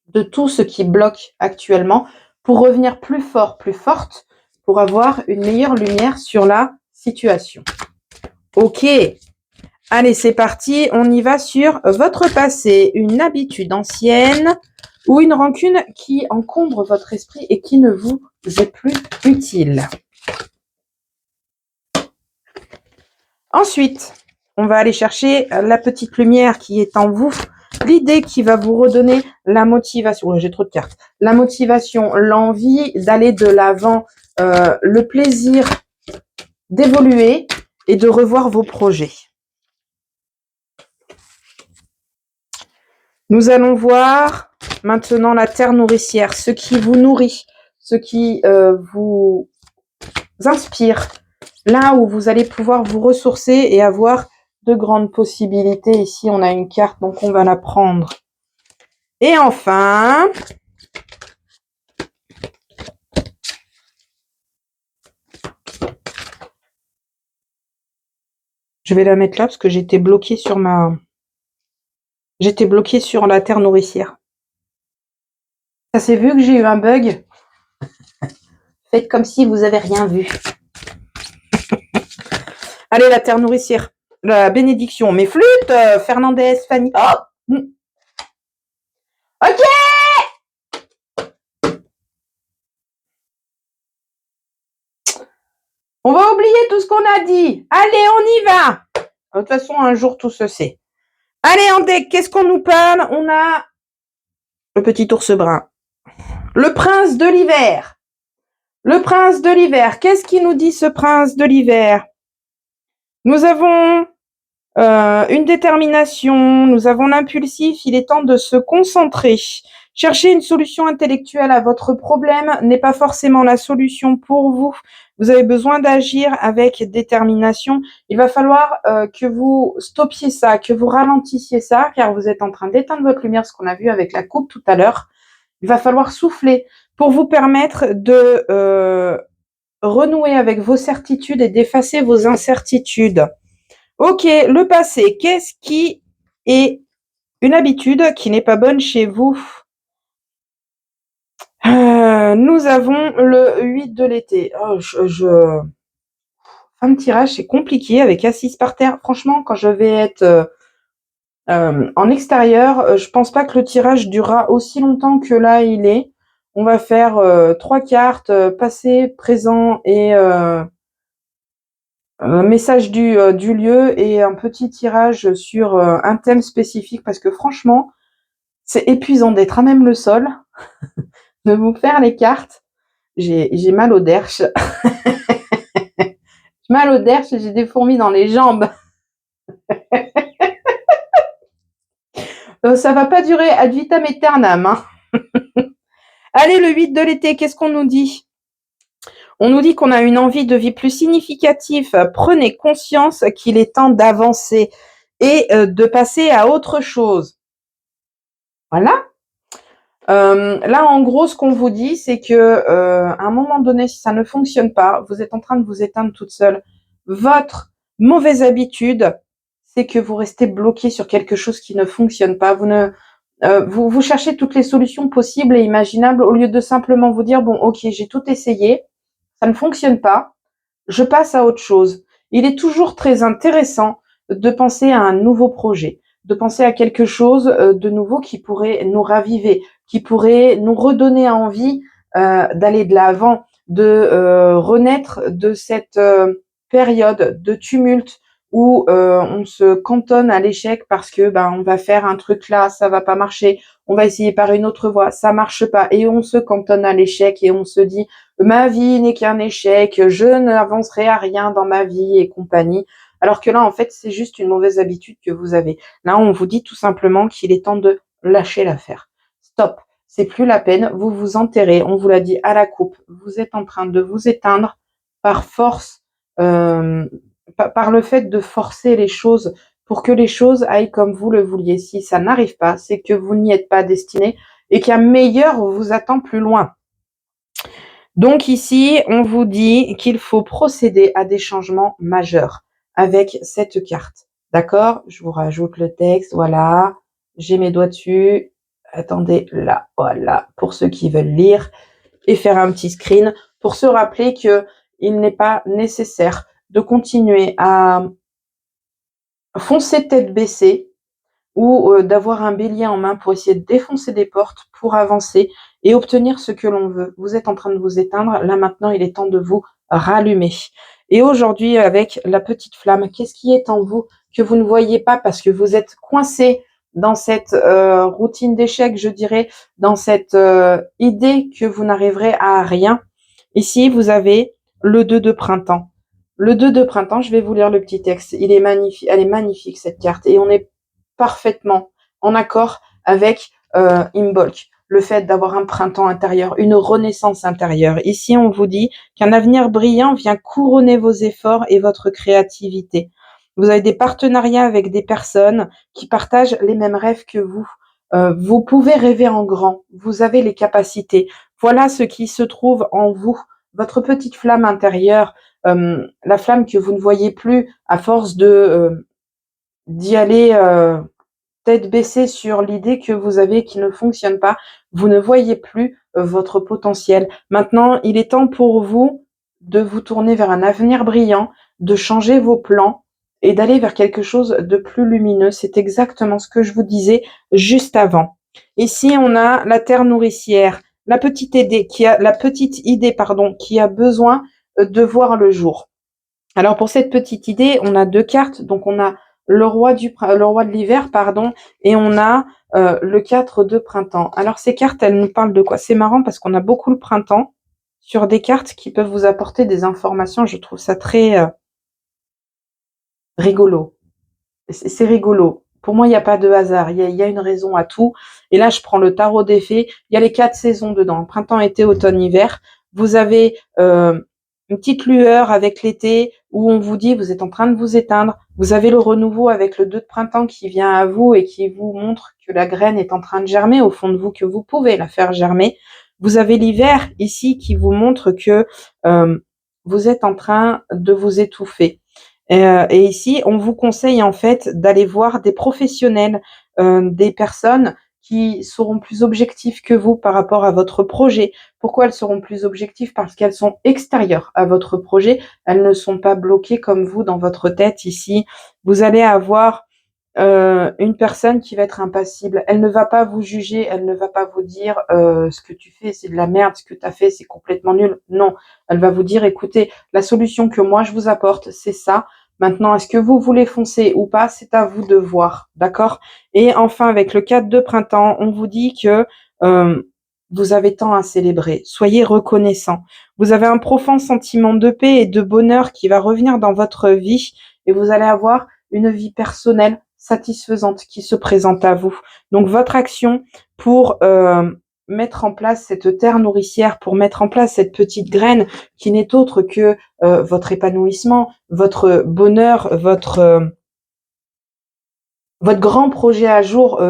S1: de tout ce qui bloque actuellement pour revenir plus fort, plus forte, pour avoir une meilleure lumière sur la situation. Ok, allez, c'est parti, on y va sur votre passé, une habitude ancienne ou une rancune qui encombre votre esprit et qui ne vous est plus utile. Ensuite, on va aller chercher la petite lumière qui est en vous, l'idée qui va vous redonner la motivation. J'ai trop de cartes. La motivation, l'envie d'aller de l'avant, le plaisir d'évoluer et de revoir vos projets. Nous allons voir maintenant la terre nourricière, ce qui vous nourrit, ce qui vous inspire, là où vous allez pouvoir vous ressourcer et avoir de grandes possibilités. Ici, on a une carte, donc on va la prendre. Et enfin, je vais la mettre là parce que j'étais bloquée sur la terre nourricière. Ça s'est vu que j'ai eu un bug. Faites comme si vous avez rien vu. Allez, la terre nourricière. La bénédiction. Mes flûtes, Fernandez, Fanny. Oh. Ok. On va oublier tout ce qu'on a dit. Allez, on y va. De toute façon, un jour, tout se sait. Allez, en deck, qu'est-ce qu'on nous parle? On a le petit ours brun. Le prince de l'hiver. Le prince de l'hiver. Qu'est-ce qui nous dit ce prince de l'hiver? Nous avons une détermination, nous avons l'impulsif, il est temps de se concentrer. Chercher une solution intellectuelle à votre problème n'est pas forcément la solution pour vous. Vous avez besoin d'agir avec détermination. Il va falloir que vous stoppiez ça, que vous ralentissiez ça, car vous êtes en train d'éteindre votre lumière, ce qu'on a vu avec la coupe tout à l'heure. Il va falloir souffler pour vous permettre de renouer avec vos certitudes et d'effacer vos incertitudes. Ok, le passé, qu'est-ce qui est une habitude qui n'est pas bonne chez vous? Nous avons le 8 de l'été. Oh, fin de tirage, c'est compliqué avec assise par terre. Franchement, quand je vais être en extérieur, je pense pas que le tirage durera aussi longtemps que là il est. On va faire 3 cartes, passé, présent et message du lieu et un petit tirage sur un thème spécifique parce que franchement, c'est épuisant d'être à même le sol, de vous faire les cartes. J'ai mal au derche. J'ai mal au derche et j'ai des fourmis dans les jambes. Ça va pas durer ad vitam aeternam. Hein. Allez, le 8 de l'été, qu'est-ce qu'on nous dit? On nous dit qu'on a une envie de vie plus significative. Prenez conscience qu'il est temps d'avancer et de passer à autre chose. Voilà. Là, en gros, ce qu'on vous dit, c'est que à un moment donné, si ça ne fonctionne pas, vous êtes en train de vous éteindre toute seule. Votre mauvaise habitude, c'est que vous restez bloqué sur quelque chose qui ne fonctionne pas. Vous cherchez toutes les solutions possibles et imaginables au lieu de simplement vous dire bon, ok, j'ai tout essayé, ça ne fonctionne pas, je passe à autre chose. Il est toujours très intéressant de penser à un nouveau projet, de penser à quelque chose de nouveau qui pourrait nous raviver, qui pourrait nous redonner envie d'aller de l'avant, de renaître de cette période de tumulte où on se cantonne à l'échec parce que on va faire un truc là, ça va pas marcher, on va essayer par une autre voie, ça marche pas et on se cantonne à l'échec et on se dit ma vie n'est qu'un échec, je n'avancerai à rien dans ma vie et compagnie. Alors que là, en fait, c'est juste une mauvaise habitude que vous avez. Là, on vous dit tout simplement qu'il est temps de lâchez l'affaire. Stop, c'est plus la peine, vous vous enterrez, on vous l'a dit à la coupe, vous êtes en train de vous éteindre par force, par le fait de forcer les choses pour que les choses aillent comme vous le vouliez. Si ça n'arrive pas, c'est que vous n'y êtes pas destiné et qu'un meilleur vous attend plus loin. Donc ici, on vous dit qu'il faut procéder à des changements majeurs avec cette carte. D'accord? Je vous rajoute le texte, voilà. J'ai mes doigts dessus. Attendez, là, voilà, pour ceux qui veulent lire et faire un petit screen pour se rappeler que il n'est pas nécessaire de continuer à foncer tête baissée ou d'avoir un bélier en main pour essayer de défoncer des portes, pour avancer et obtenir ce que l'on veut. Vous êtes en train de vous éteindre, là maintenant il est temps de vous rallumer. Et aujourd'hui, avec la petite flamme, qu'est-ce qui est en vous que vous ne voyez pas parce que vous êtes coincé dans cette routine d'échec, je dirais, dans cette idée que vous n'arriverez à rien. Ici, vous avez le 2 de printemps. Le 2 de printemps, je vais vous lire le petit texte. Il est magnifique, elle est magnifique cette carte et on est parfaitement en accord avec Imbolc, le fait d'avoir un printemps intérieur, une renaissance intérieure. Ici, on vous dit qu'un avenir brillant vient couronner vos efforts et votre créativité. Vous avez des partenariats avec des personnes qui partagent les mêmes rêves que vous. Vous pouvez rêver en grand, vous avez les capacités. Voilà ce qui se trouve en vous, votre petite flamme intérieure, la flamme que vous ne voyez plus à force de d'y aller tête baissée sur l'idée que vous avez qui ne fonctionne pas. Vous ne voyez plus votre potentiel. Maintenant, il est temps pour vous de vous tourner vers un avenir brillant, de changer vos plans et d'aller vers quelque chose de plus lumineux. C'est exactement ce que je vous disais juste avant. Ici, on a la terre nourricière, la petite idée qui a besoin de voir le jour. Alors pour cette petite idée, on a deux cartes. Donc on a le roi de l'hiver, pardon, et on a le 4 de printemps. Alors ces cartes, elles nous parlent de quoi? C'est marrant parce qu'on a beaucoup le printemps sur des cartes qui peuvent vous apporter des informations. Je trouve ça très rigolo. C'est rigolo. Pour moi, il n'y a pas de hasard. Il y a une raison à tout. Et là, je prends le tarot des fées. Il y a les 4 saisons dedans. Printemps, été, automne, hiver. Vous avez une petite lueur avec l'été où on vous dit vous êtes en train de vous éteindre. Vous avez le renouveau avec le 2 de printemps qui vient à vous et qui vous montre que la graine est en train de germer au fond de vous, que vous pouvez la faire germer. Vous avez l'hiver ici qui vous montre que vous êtes en train de vous étouffer. Et ici, on vous conseille en fait d'aller voir des professionnels, des personnes qui seront plus objectives que vous par rapport à votre projet. Pourquoi elles seront plus objectives? Parce qu'elles sont extérieures à votre projet. Elles ne sont pas bloquées comme vous dans votre tête ici. Vous allez avoir une personne qui va être impassible. Elle ne va pas vous juger, elle ne va pas vous dire ce que tu fais c'est de la merde, ce que tu as fait c'est complètement nul. Non, elle va vous dire écoutez, la solution que moi je vous apporte, c'est ça. Maintenant, est-ce que vous voulez foncer ou pas? C'est à vous de voir, d'accord? Et enfin, avec le 4 de printemps, on vous dit que vous avez tant à célébrer. Soyez reconnaissant. Vous avez un profond sentiment de paix et de bonheur qui va revenir dans votre vie et vous allez avoir une vie personnelle satisfaisante qui se présente à vous. Donc votre action pour mettre en place cette terre nourricière, pour mettre en place cette petite graine qui n'est autre que votre épanouissement, votre bonheur, votre grand projet à jour,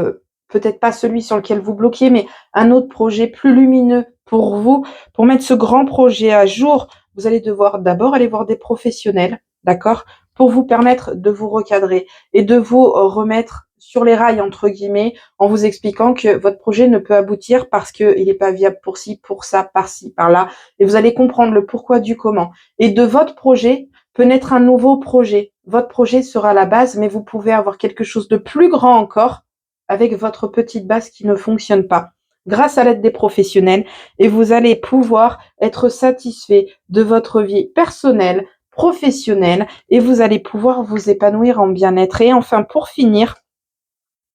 S1: peut-être pas celui sur lequel vous bloquez, mais un autre projet plus lumineux pour vous. Pour mettre ce grand projet à jour, vous allez devoir d'abord aller voir des professionnels, d'accord, pour vous permettre de vous recadrer et de vous remettre sur les rails entre guillemets en vous expliquant que votre projet ne peut aboutir parce qu'il n'est pas viable pour ci, pour ça, par-ci, par-là. Et vous allez comprendre le pourquoi du comment. Et de votre projet peut naître un nouveau projet. Votre projet sera la base, mais vous pouvez avoir quelque chose de plus grand encore avec votre petite base qui ne fonctionne pas. Grâce à l'aide des professionnels, et vous allez pouvoir être satisfait de votre vie personnelle, professionnelle, et vous allez pouvoir vous épanouir en bien-être. Et enfin, pour finir,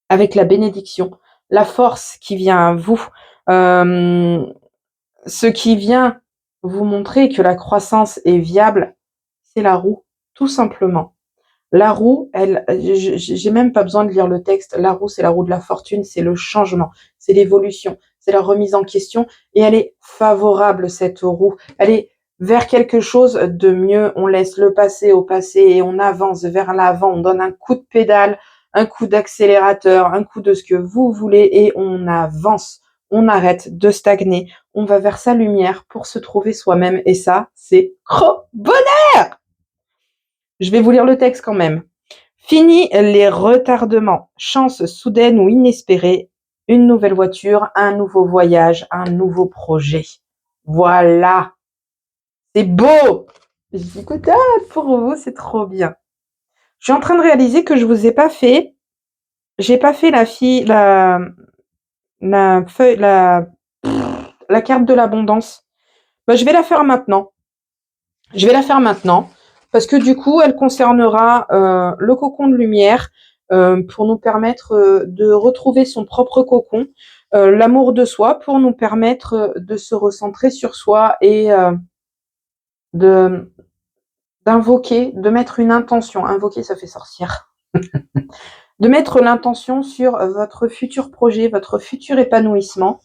S1: avec la bénédiction, la force qui vient à vous, ce qui vient vous montrer que la croissance est viable, c'est la roue, tout simplement. La roue, j'ai même pas besoin de lire le texte. La roue, c'est la roue de la fortune, c'est le changement, c'est l'évolution, c'est la remise en question. Et elle est favorable, cette roue. Elle est vers quelque chose de mieux. On laisse le passé au passé et on avance vers l'avant. On donne un coup de pédale, un coup d'accélérateur, un coup de ce que vous voulez et on avance. On arrête de stagner. On va vers sa lumière pour se trouver soi-même. Et ça, c'est bonheur! Je vais vous lire le texte quand même. Fini les retardements, chance soudaine ou inespérée, une nouvelle voiture, un nouveau voyage, un nouveau projet. Voilà, c'est beau. Je dis contente pour vous, c'est trop bien. Je suis en train de réaliser que je vous ai pas fait, j'ai pas fait la feuille, la carte de l'abondance. Ben, je vais la faire maintenant. Je vais la faire maintenant parce que du coup, elle concernera le cocon de lumière pour nous permettre de retrouver son propre cocon, l'amour de soi pour nous permettre de se recentrer sur soi et de d'invoquer, de mettre une intention. Invoquer, ça fait sorcière. De mettre l'intention sur votre futur projet, votre futur épanouissement.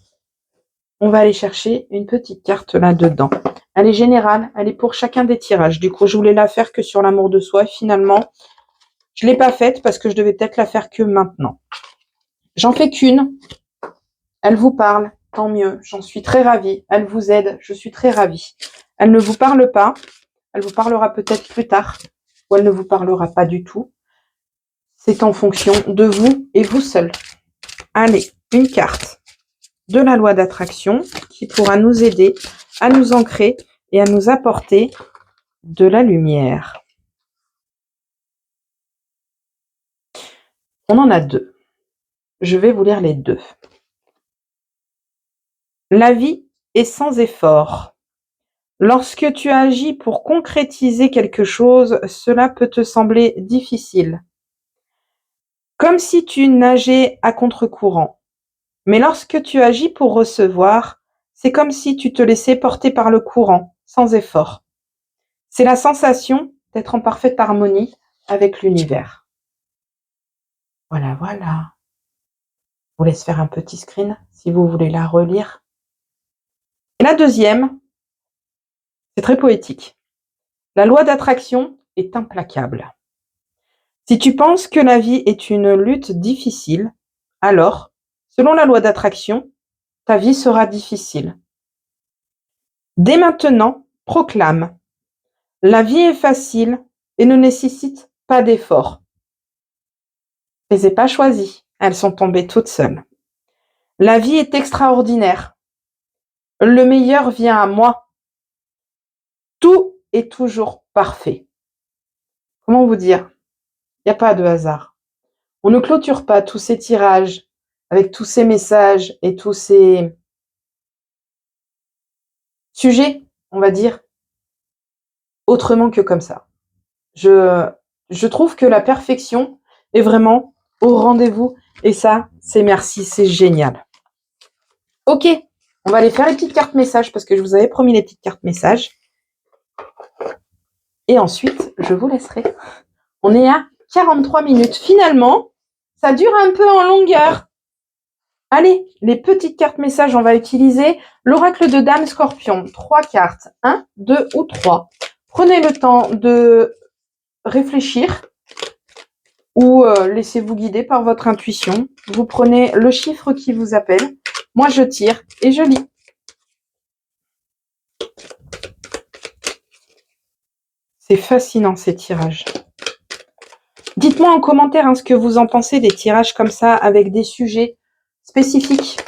S1: On va aller chercher une petite carte là-dedans. Elle est générale, elle est pour chacun des tirages. Du coup, je voulais la faire que sur l'amour de soi. Finalement, je ne l'ai pas faite parce que je devais peut-être la faire que maintenant. J'en fais qu'une. Elle vous parle, tant mieux. J'en suis très ravie. Elle vous aide, je suis très ravie. Elle ne vous parle pas. Elle vous parlera peut-être plus tard. Ou elle ne vous parlera pas du tout. C'est en fonction de vous et vous seul. Allez, une carte de la loi d'attraction qui pourra nous aider à nous ancrer et à nous apporter de la lumière. On en a deux. Je vais vous lire les deux. La vie est sans effort. Lorsque tu agis pour concrétiser quelque chose, cela peut te sembler difficile. Comme si tu nageais à contre-courant. Mais lorsque tu agis pour recevoir, c'est comme si tu te laissais porter par le courant, sans effort. C'est la sensation d'être en parfaite harmonie avec l'univers. Voilà, voilà. Je vous laisse faire un petit screen si vous voulez la relire. Et la deuxième, c'est très poétique. La loi d'attraction est implacable. Si tu penses que la vie est une lutte difficile, alors, selon la loi d'attraction, ta vie sera difficile. Dès maintenant, proclame. La vie est facile et ne nécessite pas d'effort. Je ne les ai pas choisies, elles sont tombées toutes seules. La vie est extraordinaire. Le meilleur vient à moi. Tout est toujours parfait. Comment vous dire? Il n'y a pas de hasard. On ne clôture pas tous ces tirages avec tous ces messages et tous ces sujets, on va dire, autrement que comme ça. Je trouve que la perfection est vraiment au rendez-vous et ça, c'est merci, c'est génial. Ok, on va aller faire les petites cartes messages parce que je vous avais promis les petites cartes messages. Et ensuite, je vous laisserai. On est à 43 minutes. Finalement, ça dure un peu en longueur. Allez, les petites cartes messages, on va utiliser l'oracle de Dame Scorpion. 3 cartes, 1, 2 ou 3. Prenez le temps de réfléchir ou laissez-vous guider par votre intuition. Vous prenez le chiffre qui vous appelle. Moi, je tire et je lis. C'est fascinant ces tirages. Dites-moi en commentaire ce que vous en pensez des tirages comme ça avec des sujets spécifiques.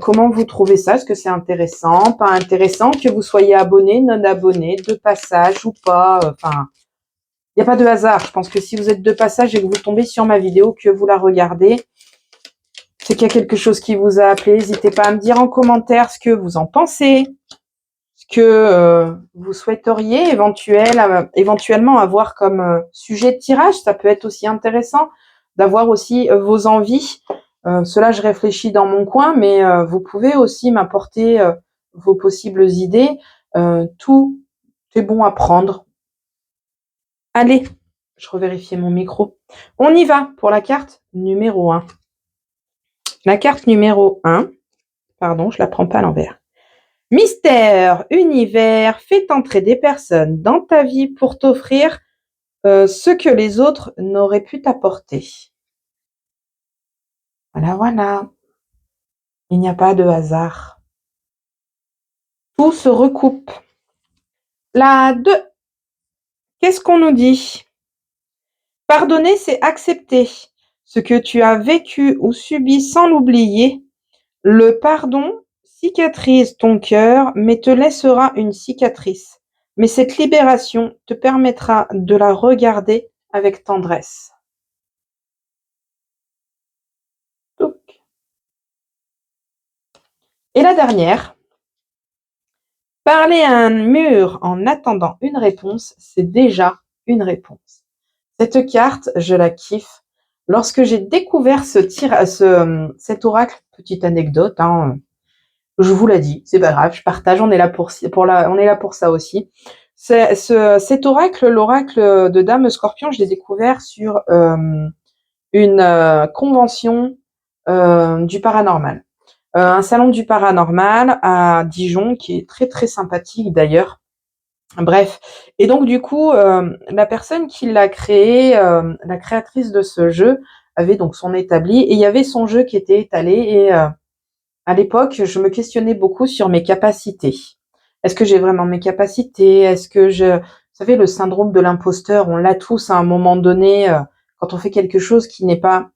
S1: Comment vous trouvez ça? Est-ce que c'est intéressant, pas intéressant? Que vous soyez abonné, non abonné, de passage ou pas? Enfin, il n'y a pas de hasard. Je pense que si vous êtes de passage et que vous tombez sur ma vidéo, que vous la regardez, c'est qu'il y a quelque chose qui vous a appelé. N'hésitez pas à me dire en commentaire ce que vous en pensez, ce que vous souhaiteriez éventuellement avoir comme sujet de tirage. Ça peut être aussi intéressant d'avoir aussi vos envies. Cela, je réfléchis dans mon coin, mais vous pouvez aussi m'apporter vos possibles idées. Tout est bon à prendre. Allez, je revérifiais mon micro. On y va pour la carte numéro 1. La carte numéro 1, pardon, je la prends pas à l'envers. Mystère, univers, fait entrer des personnes dans ta vie pour t'offrir ce que les autres n'auraient pu t'apporter. Voilà, voilà. Il n'y a pas de hasard. Tout se recoupe. La 2. Qu'est-ce qu'on nous dit? Pardonner, c'est accepter ce que tu as vécu ou subi sans l'oublier. Le pardon cicatrise ton cœur, mais te laissera une cicatrice. Mais cette libération te permettra de la regarder avec tendresse. Et la dernière. Parler à un mur en attendant une réponse, c'est déjà une réponse. Cette carte, je la kiffe. Lorsque j'ai découvert cet oracle, petite anecdote, hein, je vous l'ai dit, c'est pas grave, je partage, on est là pour ça aussi. Cet oracle, l'oracle de Dame Scorpion, je l'ai découvert sur une convention du paranormal. Un salon du paranormal à Dijon, qui est très très sympathique d'ailleurs. Bref, et donc du coup, la personne qui l'a créé, la créatrice de ce jeu, avait donc son établi et il y avait son jeu qui était étalé et à l'époque, je me questionnais beaucoup sur mes capacités. Est-ce que j'ai vraiment mes capacités? Est-ce que vous savez, le syndrome de l'imposteur, on l'a tous à un moment donné, quand on fait quelque chose qui n'est pas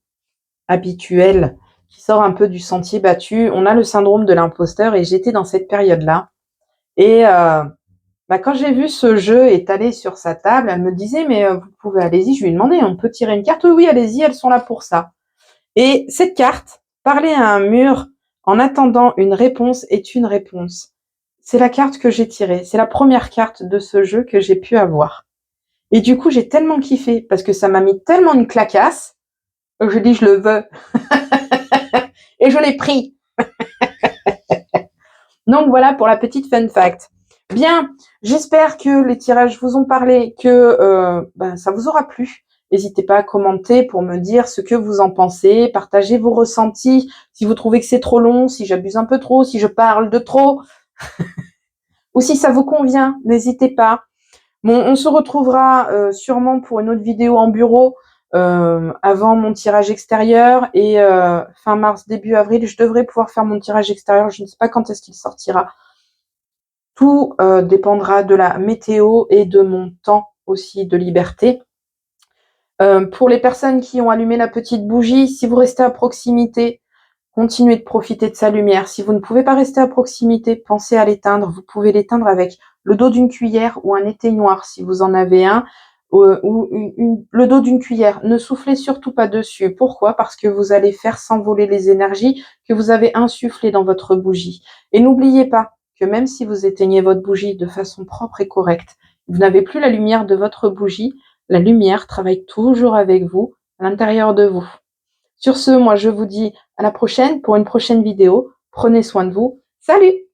S1: habituel, qui sort un peu du sentier battu, on a le syndrome de l'imposteur et j'étais dans cette période-là. Et quand j'ai vu ce jeu étalé sur sa table, elle me disait mais vous pouvez, allez-y, je lui ai demandé, on peut tirer une carte? Oui, allez-y, elles sont là pour ça. Et cette carte, parler à un mur en attendant une réponse est une réponse. C'est la carte que j'ai tirée, c'est la première carte de ce jeu que j'ai pu avoir. Et du coup, j'ai tellement kiffé parce que ça m'a mis tellement une claquasse que je dis je le veux. Et je l'ai pris. Donc voilà pour la petite fun fact. Bien, j'espère que les tirages vous ont parlé, que ça vous aura plu. N'hésitez pas à commenter pour me dire ce que vous en pensez, partagez vos ressentis, si vous trouvez que c'est trop long, si j'abuse un peu trop, si je parle de trop, ou si ça vous convient, n'hésitez pas. Bon, on se retrouvera sûrement pour une autre vidéo en bureau avant mon tirage extérieur et fin mars, début avril, je devrais pouvoir faire mon tirage extérieur. Je ne sais pas quand est-ce qu'il sortira. Tout dépendra de la météo et de mon temps aussi de liberté. Pour les personnes qui ont allumé la petite bougie, si vous restez à proximité, continuez de profiter de sa lumière. Si vous ne pouvez pas rester à proximité, pensez à l'éteindre. Vous pouvez l'éteindre avec le dos d'une cuillère ou un éteignoir si vous en avez un, ou le dos d'une cuillère. Ne soufflez surtout pas dessus. Pourquoi? Parce que vous allez faire s'envoler les énergies que vous avez insufflées dans votre bougie. Et n'oubliez pas que même si vous éteignez votre bougie de façon propre et correcte, vous n'avez plus la lumière de votre bougie, la lumière travaille toujours avec vous, à l'intérieur de vous. Sur ce, moi je vous dis à la prochaine pour une prochaine vidéo. Prenez soin de vous. Salut!